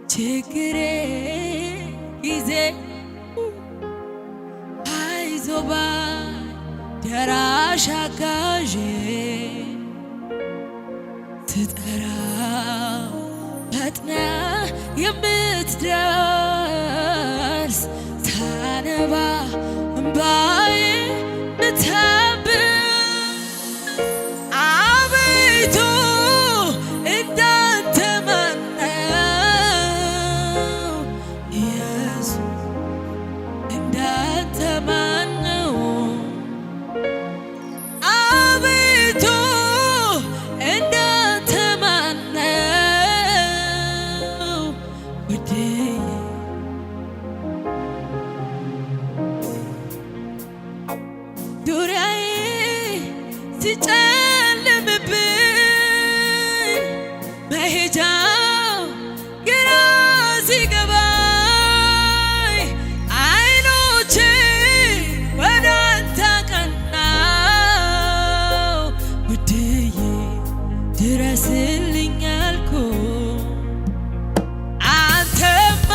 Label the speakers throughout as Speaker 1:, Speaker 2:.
Speaker 1: ችግሬ ጊዜ አይዞህ ባይ ደራሽ አጋዤ ስጠራ ፈጥነህ የምትደርስ ሳነባ እምባዬ ምታብስ አቤቱ እንዳንተ ማን ነው? ኢየሱስ እንዳንተ ማን ነው? አቤቱ እንዳንተ ማን ነው? ውዴ ዙሪያዬ ሲጨልምብኝ መሄጃው ግራ ሲገባኝ ዓይኖቼ ወደ አንተ አቀናሁ። ውድዬ ድረስልኝ አልኩህ። አንተማ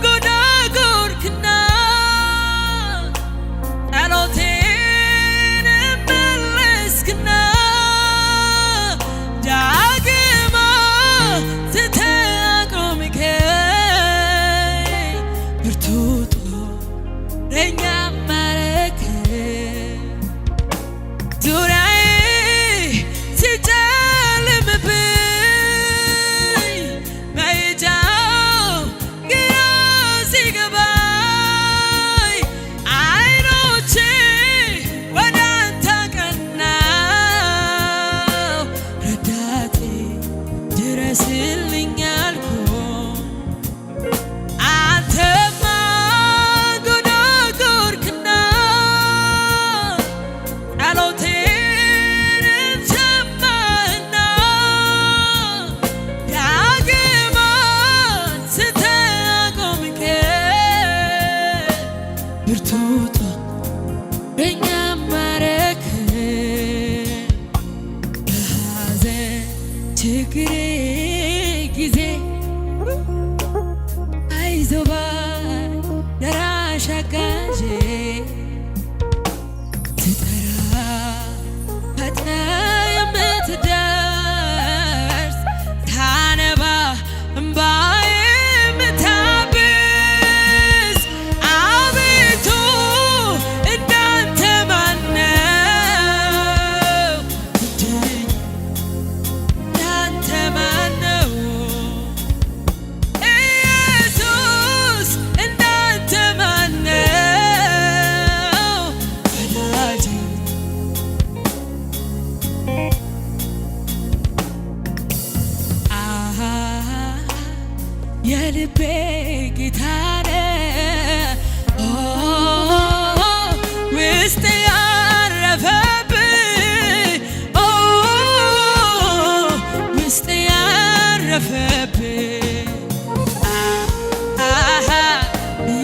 Speaker 1: ጎዳጎርክና ጸሎቴን መለስክና ዳግም አንስተህ አቆምከኝ። ብርቱ ጦረኛ አረከኝ። ዙሪያዬ ሲጨልምብኝ መሄጃው ግራ ሲገባኝ ዓይኖቼ ወደ አንተ አቀናሁ። ረዳቴ ድረስልኝ አልኩህ። አንተማ ጎዳጎርክና ጸሎቴንም ሰማህና ዳግም አንስተህ አቆምከኝ። ብርቱ ጦረኛ አረከኝ። በሐዘን ችግሬ ጊዜ አይዞህ ባይ ደራሽ አጋዤ ስጠራ ፈጥነህ የምትደርስ ሳነባ እምባዬ የምታብስ አቤቱ እንዳንተ ማን ነው? ውድዬ እንዳንተ ማን ነው? ኢየሱስ እንዳንተ ማን ነው? ወዳጄ አሃ የልቤ ጌታ ነህ። ኦ ውስጤ ያረፈብህ ኦ ውስጤ ያረፈብህ አሃ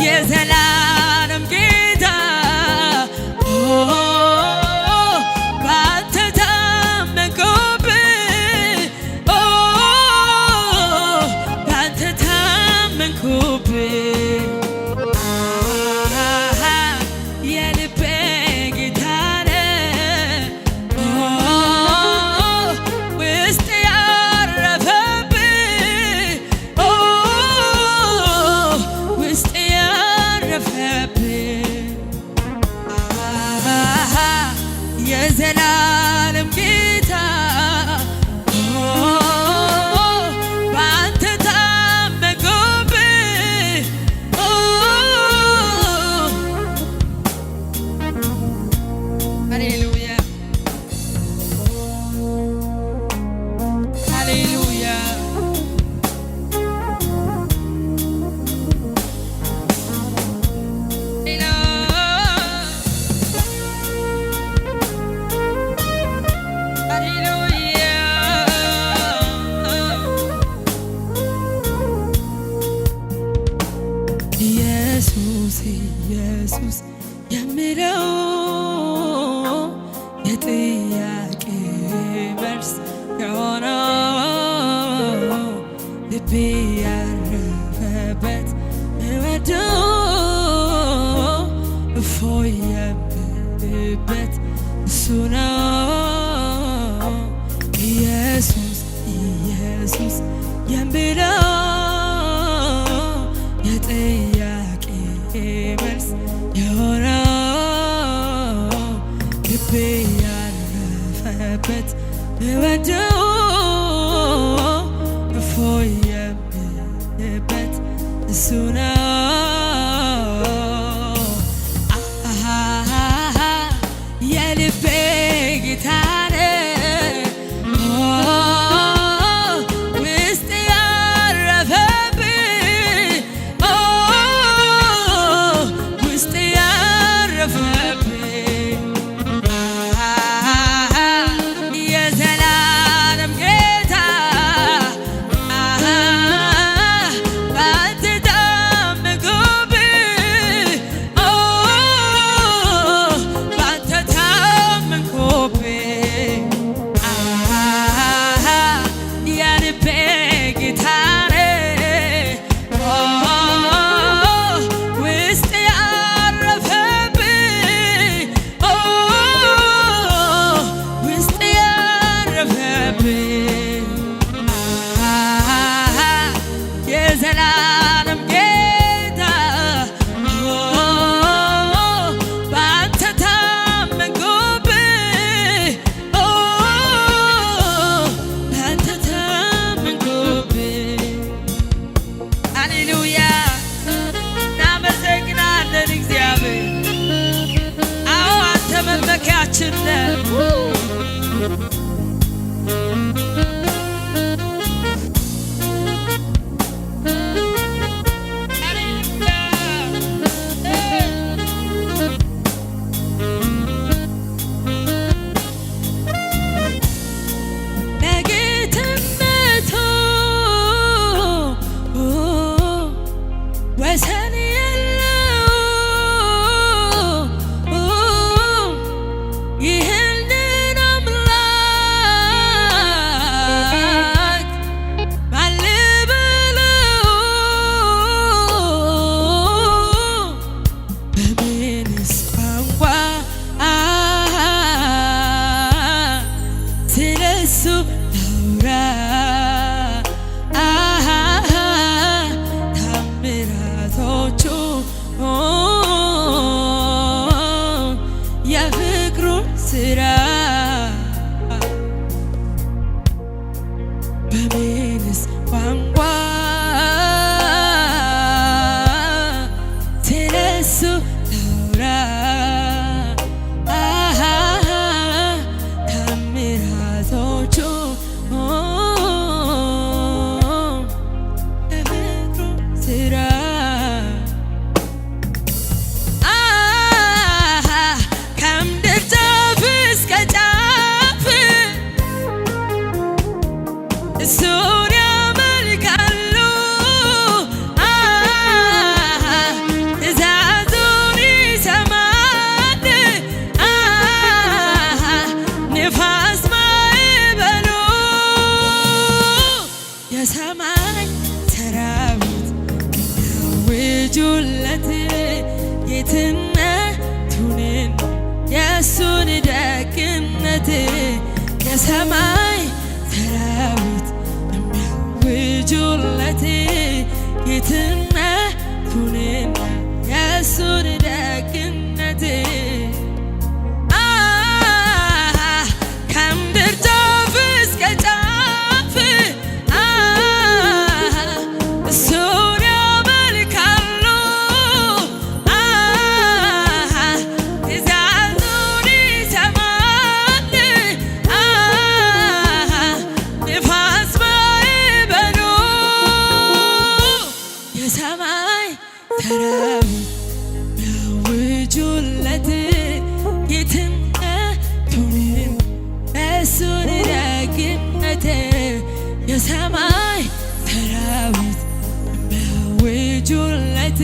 Speaker 1: የዘላለም ጌታ ኦ ባንተ ታመንኩብህ ኦ ባንተ ታመንኩብህ አሃ የልቤ ጌታ ነህ። ኦ ውስጤ ያረፈብህ ኦ ውስጤ ያረፈብህ አሃ የዘላለም ጌታ ኦ ባንተ ታመንኩብህ ኦ ሃሌሉያ ሃሌሉያ ኢየሱስ ኢየሱስ የምለው የጥያቄ መልስ የሆነው ልቤ ያረፈበት እወደው እፎይ የምልበት እሱ ነው ኢየሱስ ኢየሱስ የምለው የጥያቄ መልስ የሆነው ልቤ ያረፈበት እወደው እፎይ የምልበት እሱ ነው የልቤ ጌታ ውስጥ ያረፈብኝ ውስጥ ያረፈብኝ የዘላለም ጌታ ባንተ ታመንኩብህ ባንተ ታመንኩብህ የልቤ ጌታ ውስጥ ያረፈብኝ ውስጥ ያረፈብኝ የዘላለም ጌታ ባንተ ታመንኩብህ ባንተ ታመንኩብህ። ሃሌሉያ እናመሰግናለን እግዚአብሔር። አዎ አንተ መመኪያችን ነህ። ለጌትነቱ ወሰን የለው ይህንን አምላክ ማን ልበለው በምንስ ቋንቋ ስለሱ ላውራ ታምራቶቹ የፍቅሩ ስራ በምንስ ቋንቋ ስለሱ ላውራ ታምራቶቹ የፍቅሩ ስራ ከምድር ጫፍ እስከ ጫፍ እሱን ያመልካሉ ትእዛዙን ይሰማል ንፋስ ማዕበሉ የሰማይ ሰራዊት የሚያውጁለት ጌትነቱን የእሱን ደግነት የሰማይ ሰራዊት የሚያውጁለት ጌትነቱን የእሱን ደግነት ከምድር ጫፍ እስከ ጫፍ እሱን ያመልካሉ ትእዛዙን ይሰማል ንፋስ ማዕበሉ የሰማይ ሰራዊት የሚያውጁለት ጌትነቱን የእሱን ደግነት የሰማይ ሰራዊት የሚያውጁለት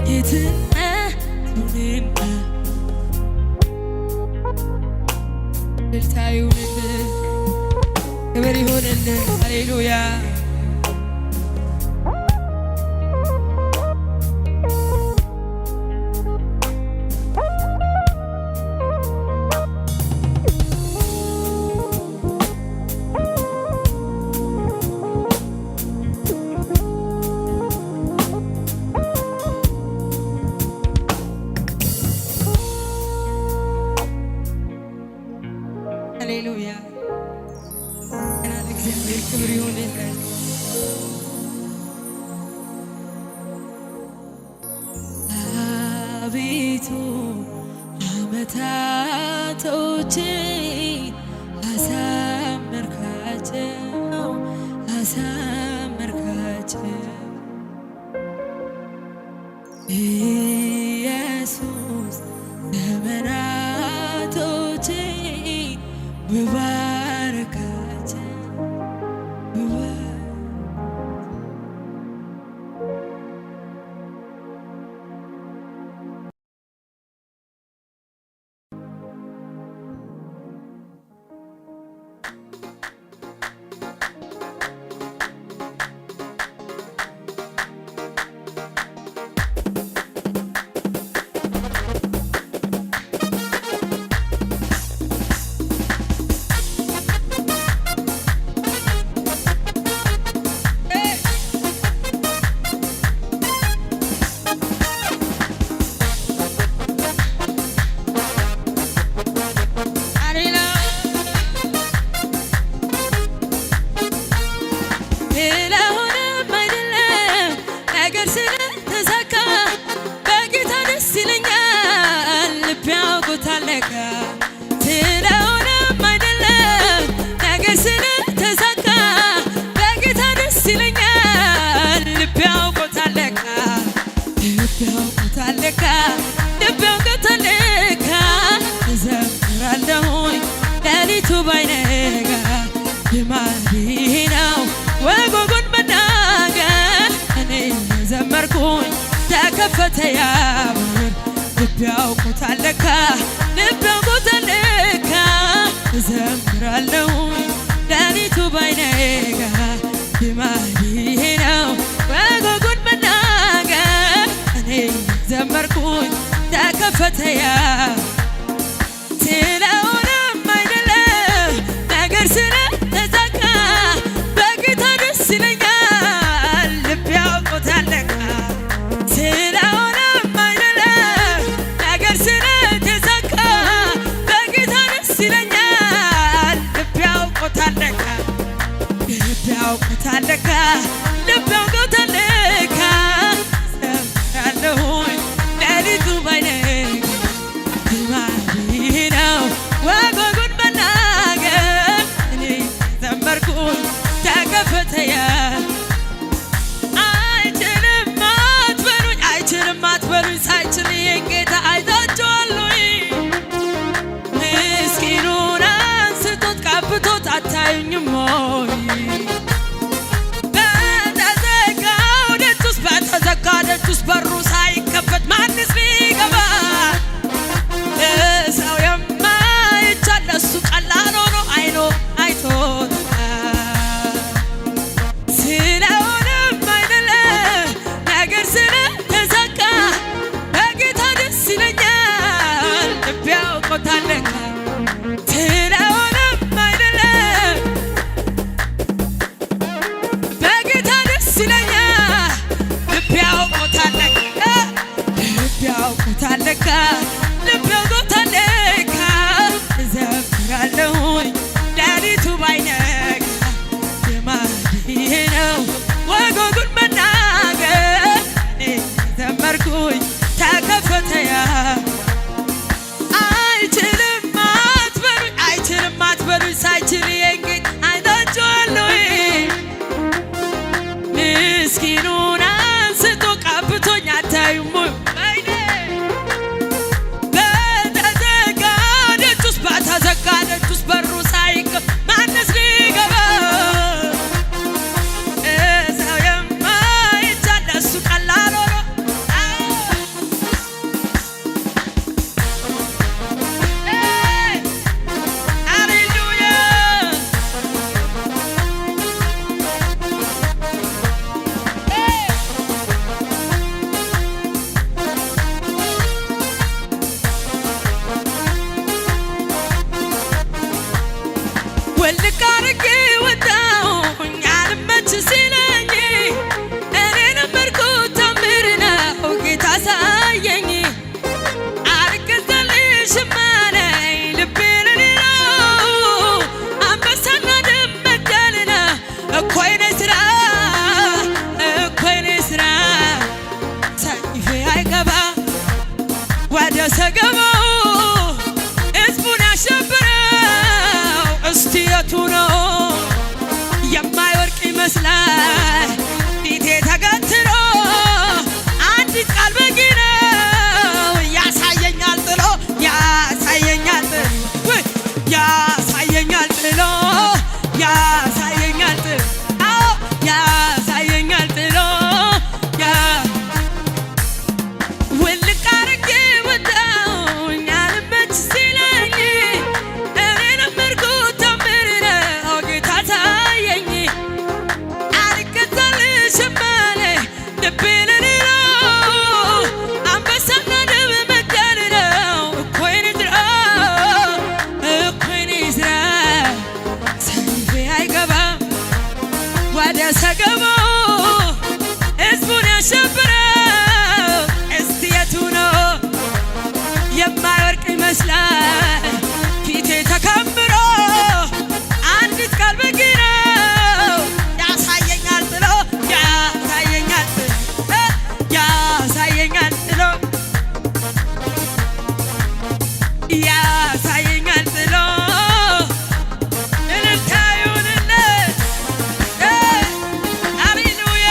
Speaker 1: ጌትነቱን እልልታ ይሁንልህ፣ ክብር ይሁንልህ። ሃሌሉያ አቤቱ ዓመታቶቼ አሳመርካቸው አሳመርካቸው ኢየሱስ ዘመናቶቼ ብባረካቸው ስለሆነም አይደለም ነገር ስለተሳካ በጌታ ደስ ይለኛል። ልቤ ያውቆታል ለካ ልቤ ያውቆታል ለካ ልቤ ያውቆታል ለካ እዘምራለሁኝ ሌሊቱ ባይነጋ ልማዴ ነው ወጉን መናገር እኔ ዘመርኩኝ ተከፈተ ያ በር ልቤ ያውቆታል ለካ ልቤ ያውቆታል ለካ እዘምራለሁኝ ሌሊቱ ባይነጋ ልማዴ ነው ወጉን መናገር እኔ ዘመርኩኝ ተከፈተ ያ ስለሆነም አይደለም ነገር ስለተሳካ በጌታ ደስ ይለኛል። ልቤ ያውቆታል ለካ ስለሆነም አይደለም ነገር ስለተሳካ በጌታ ደስ ይለኛል። ልቤ ያውቆታል ለካ ልቤ ያውቆታል ለካ ልቤ ያውቆታል ለካ እዘምራለሁኝ ሌሊቱ ባይነጋ ልማዴ ነው ወጉን መናገር እኔ ዘመርኩኝ ተከፈተ ያ አይችልም አትበሉኝ ሳይችል ይሄን ጌታ አይታችኋል ወይ? ምስኪኑን አንስቶት ቀብቶት አታዩኝም ወይ? በተዘጋ ደጅ ውስጥ በሩ ሳይከፈት ማንስ ሊገባ? ሰው የማይቻል ለእሱ ቀላል ሆኖ አይኖ አይቶታል። ስለሆነም አይደለም ነገር ስለተሳካ በጌታ ደስ ይለኛል። ልቤ ያውቆታል ለካ ስለሆነም አይደለም በጌታ ደስ ይለኛል። ልቤ ያውቆታል ለካ ልቤ ያውቆታል ለካ ልቤ ያውቆታል ለካ እዘምራለሁኝ ሌሊቱ ባይነጋ ልማዴ ነው ወጉን መናገር እኔ ዘመርኩኝ ተከፈተ ያ አይችልም አትበሉኝ ሳይችል ይሄን ጌታ አይታችኋል ወይ? ምስኪኑን አንስቶ ቀብቶኝ አታዩም ወይ? በተዘጋ ደጅ ውስጥ በሩ ሳይከፈት ማንስ ሊገባ? ስራ እኮ የኔ ስራ ሰይፌ አይገባ ወደ ሰገባው ሕዝቡን ያሸብረው እስቲ የቱ ነው የማይወርቅ ይመስላል ፊቴ ተገትሮ አንዲት ቃል በቂ ነው ያሳየኛል ጥሎ ያሳየኛል ያሳየኛል ጥሎ ያሳየኛል ጥሎ አዎ ያሳየኛል ጥሎ ውልቅ አርጌ ወጣሁኝ አልመች ሲለኝ እኔንም እርጉት ታምር ነው ጌታ ታየኝ አልገዛልሽም አለ ልቤ ለሌላ አንበሳና ድብ መግደል ነው እኮ የኔ ስራ እኮ የኔ ስራ ሰይፌ አይገባም ወደ ሰገባው ሕዝቡን ያሸብረው እስቲ የቱ ነው የማይወርቅ ይመስላል ፊቴ ተከምሮ አንዲት ቃል በቂ ነው ያሳየኛል ጥሎ ያሳየኛል ያሳየኛል ጥሎ ያሳየኛል ጥሎ እልልታ ይሁንለት ሃሌሉያ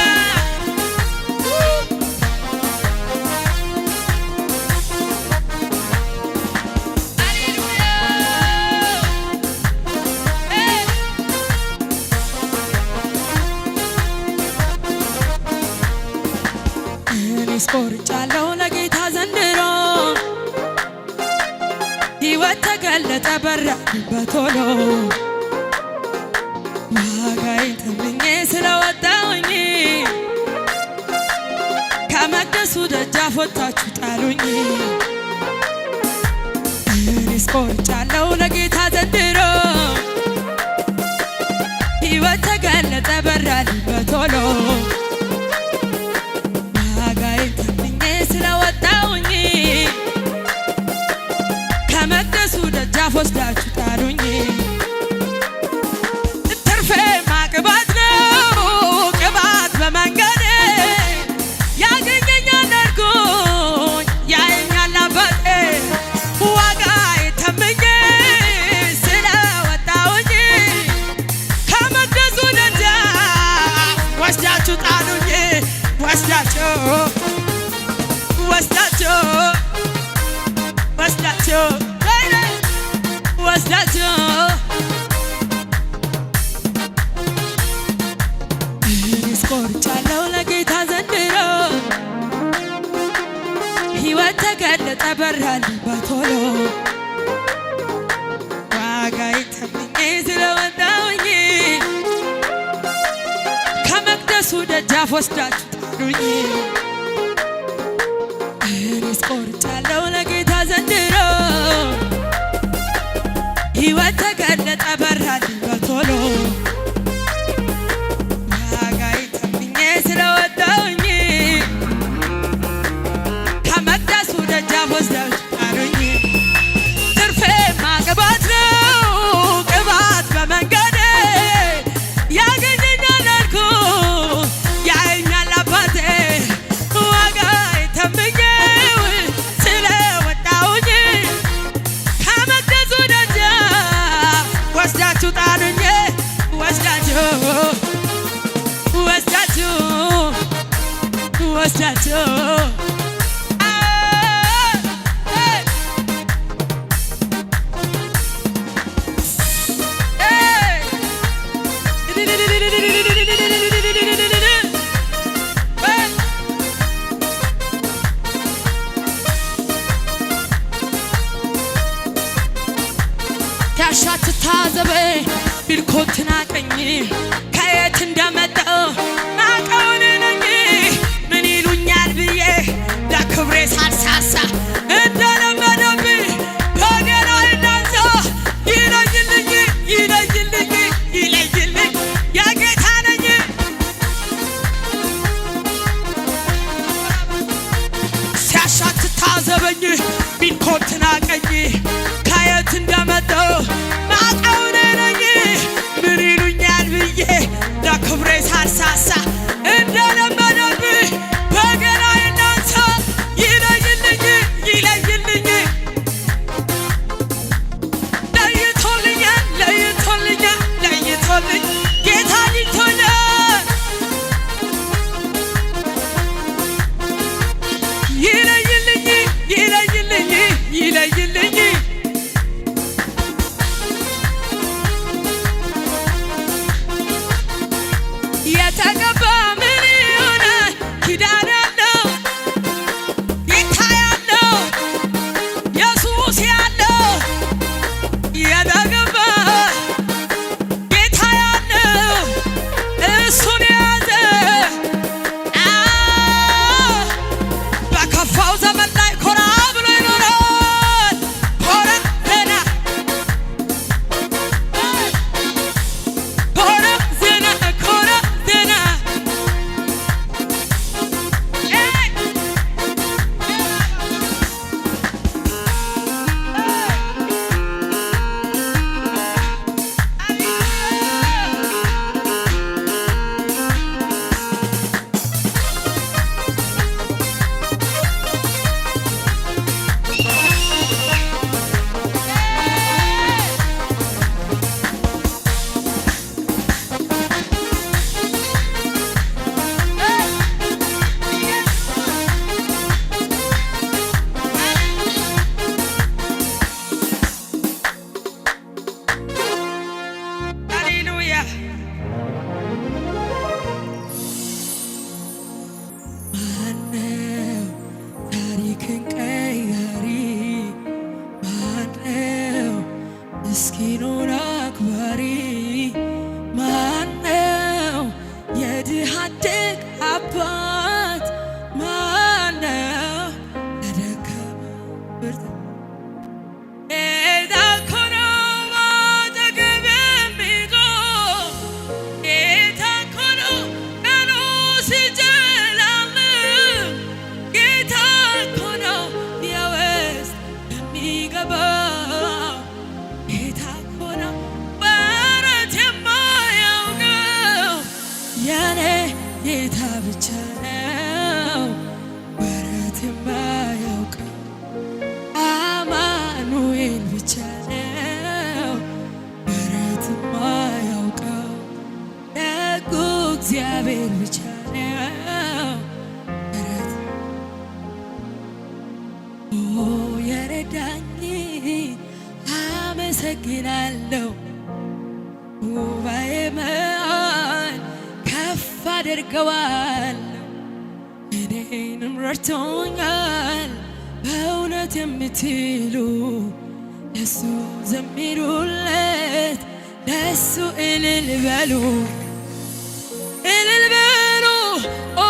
Speaker 1: እኔስ ቆርጫለሁ ለጌታ ዘንድሮ ሕይወት ተገለጠ በራልኝ በቶሎ ዋጋዬን ተምኜ ስለወጣሁኝ ከመቅደሱ ደጃፍ ወጥታችሁ ጣሉኝ እኔስ ቆርጫለሁ ለጌታ ዘንድሮ ሕይወት ተገለጠ በራልኝ በቶሎ ዋጋዬን ተምኜ ስለወጣሁኝ ከመቅደሱ ደጃፍ ወስዳችሁ ጣሉኝ ትርፌ ማቅባት ነው ቅባት በመንገዴ ያገኘኛል አልኩኝ ያየኛል አባቴ ዋጋዬን ተምኜ ስለወጣሁኝ ከመቅደሱ ደጃፍ ወስዳችሁ ጣሉኝ ወስዳችሁ ወስዳችሁ ወስዳችሁ ወስዳችሁ እኔስ ቆርጫለሁ ለጌታ ዘንድሮ ሕይወት ተገለጠ በራልኝ በቶሎ ዋጋዬን ተምኜ ስለወጣሁኝ ከመቅደሱ ደጃፍ ወስዳችሁ ጣሉኝ እኔስ ቆርጫለሁ ለጌታ ዘንድሮ ሕይወት ተገለጠ በራልኝ በቶሎ ዋጋዬን ተምኜ ስለወጣሁኝ ከመቅደሱ ደጃፍ ወስዳችሁ ጣሉኝ ትርፌ ማቅባት ነው ቅባት በመንገዴ ያገኘኛል አልኩኝ ያየኛል አባቴ ዋጋዬን ተምኜ ስለወጣሁኝ ከመቅደሱ ደጃፍ ወስዳችሁ ጣሉኝ ወስዳችሁ ወስዳችሁ ወስዳችሁ ያሻትታዘበ ቢልኮትና ቀኝ ከየት እንደመጣሁ ናቀውን ነኝ ምን ይሉኛል ብዬ ሳሳ እንደለመደብህ በገናዬ እናንሳ ይለይልኝ ይለይልኝ ለይቶልኛል ለይቶልኛል ለይቶልኝ ጌታ ይቶኛል ይለይልኝ ይለይልኝ ይለይልኝ የተገባ ምን ይሆናል ኪዳን ያለው ጌታ ያለው ኢየሱስ ያለው የተገባ ጌታ ያለው እሱን ያዘ በከፋው ዘመን ላይ ኮራ ብሎ ይኖራል ኮራ ዘና ኮራ ዘና ኮራ ዘና ሃሌሉያ ማነው ታሪክን ቀያሪ ማነው ምስኪኑን አክባሪ ማነው የድሃ አደግ አባት ማነው ለደካማ ብርታት ጌታ እኮ ነው አጠገብ የሚቆም ጌታ እኮ ነው ቀኑ ሲጨልም ጌታ እኮ ነው የውስጥ የሚገባው ጌታ እኮ ነው ወረት የማያውቀው የኔ ጌታ ብቻ ነው ወረት የማያውቀው አማኑኤል ብቻ ነው ወረት የማያውቀው ደጉ እግዚአብሔር ብቻ ነው ወረት የረዳኝ አመሰግናለሁ ጉባኤ መሃል ከፍ አደርገዋለሁ እኔንም ረድቶኛል በእውነት የምትሉ ለሱ ዘምሩለት ለሱ እልል በሉ ኦ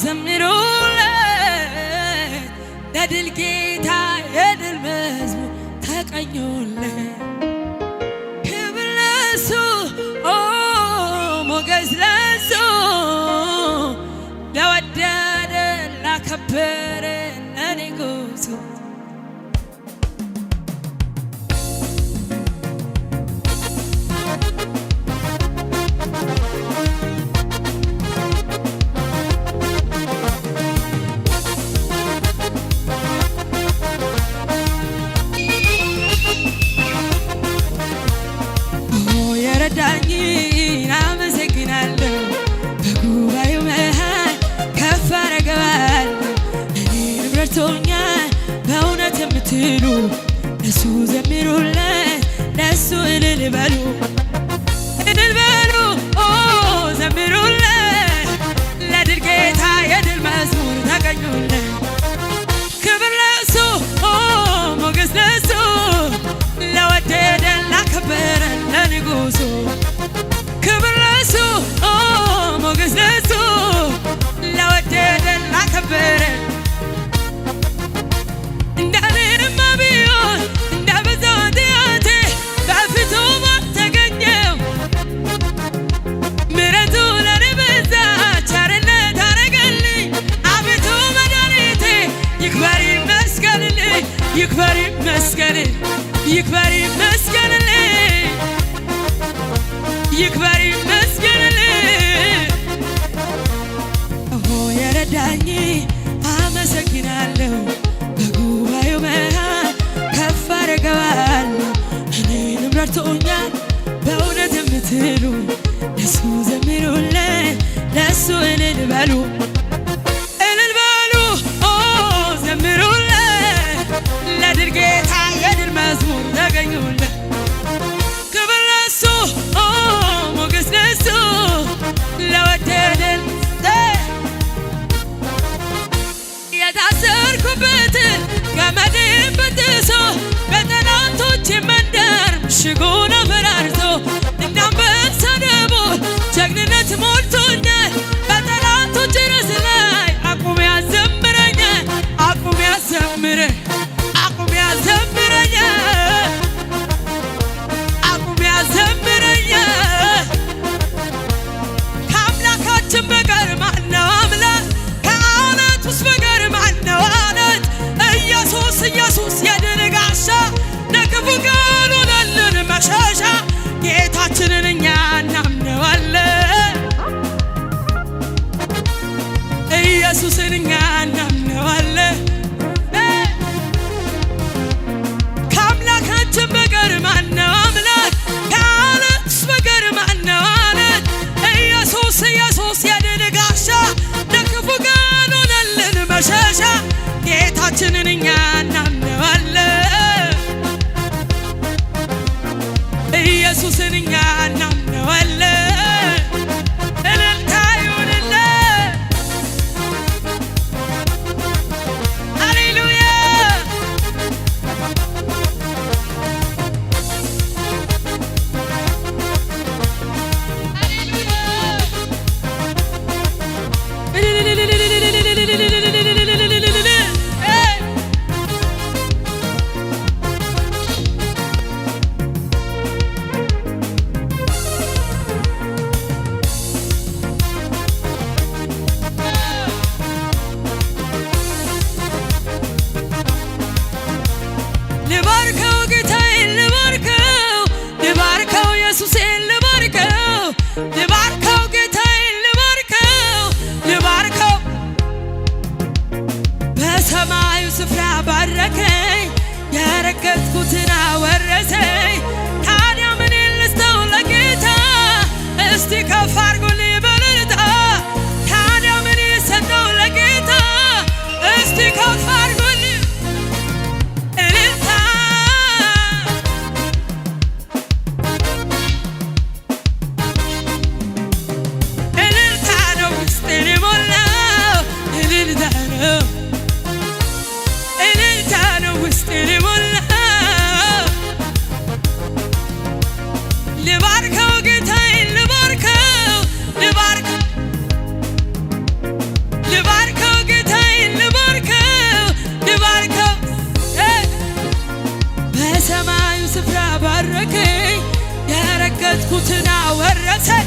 Speaker 1: ዘምሩለት ለድል ጌታ የድል መዝሙር ተቀኙለት ክብር ለሱ ሞገስ ለሱ ለወደደ ላከበረ ለንጉሡ የረዳኝን አመሰግናለሁ በጉባኤው መሃል ከፍ አደርገዋለሁ እኔንም ረድቶኛል በእውነት የምትሉ ለሱ ዘምሩለት ለሱ እልል በሉ ዘምሩለት ለድል ጌታ የድል መዝሙር ተቀኙለት ክብር ለሱ ሞገስ ለሱ ለወደደን ላከበረን ለንጉሡ ክብር ለሱ ሞገስ ለሱ ለወደደን ላከበረን እንዳንማ ቢሆን እንዳበዛው ኃጢአቴ በፊቱ ባልተገኘ አመሰግናለሁ በጉባኤው መሃል ከፍ አደርገዋለሁ እኔንም ረድቶኛል በእውነት የምትሉ ለሱ ዘምሩለት ለሱ እልል በሉ ዘምሩለት ለድል ጌታ የድል መዝሙር ተገኙለት ክብር ለሱ ሞገስ ለሱ ለወደደን የታሰርኩበትን ገመዴን በጥሶ በጠላቶቼ መንደር ምሽጉን አፈራርሶ እንዳንበሳ ደቦል ጀግንነት ሞልቶኛል በጠላቶቼ ራስ ላይ አቁሞ ያዘምረኛል አቁሞ ያዘምረኛል አቁሞ ያዘምረኛል አቁሞ ያዘምረኛል ከአምላካችን በቀር ማነው አምላክ ከዓለት ውስጥ በቀር ማነው አለት ኢየሱስ ኢየሱስ የድል ጋሻ ለክፉ ቀን ሆነልን መሸሻ ጌታችንን እኛ እናምነዋለን ኢየሱስን እኛ እናምነዋለን ከአምላካችን በቀር ማነው አምላክ ከዓለት ውስጥ በቀር ማነው አለት ኢየሱስ ኢየሱስ የድል ጋሻ ለክፉ ቀን ሆነልን መሸሻ ጌታችንን እኛ እናምነዋለን ኢየሱስን እኛ እናምነዋለን እልልታ ይሁንለት ሃሌሉያ ልባርከው ጌታዬን ልባርከው ልባርከው ኢየሱሴን ልባርከው ልባርከው ጌታዬን ልባርከው ልባርከው በሰማዩ ስፍራ ባረከኝ ያረገጥኩትን አወረሰኝ ታዲያ ምን ልስጠው ለጌታ እስቲ ከፍ አድርጉልኝ በእልልታ ታዲያ ምን ሰጠው ለጌታ እስቲ ከፍ አድርጉልኝ ልባርከው ጌታዬን ልባርከው ልባርከው ጌታዬን ልባርከው ልባርከው በሰማዩ ስፍራ ባረከኝ ያረገጥኩትን አወረሰኝ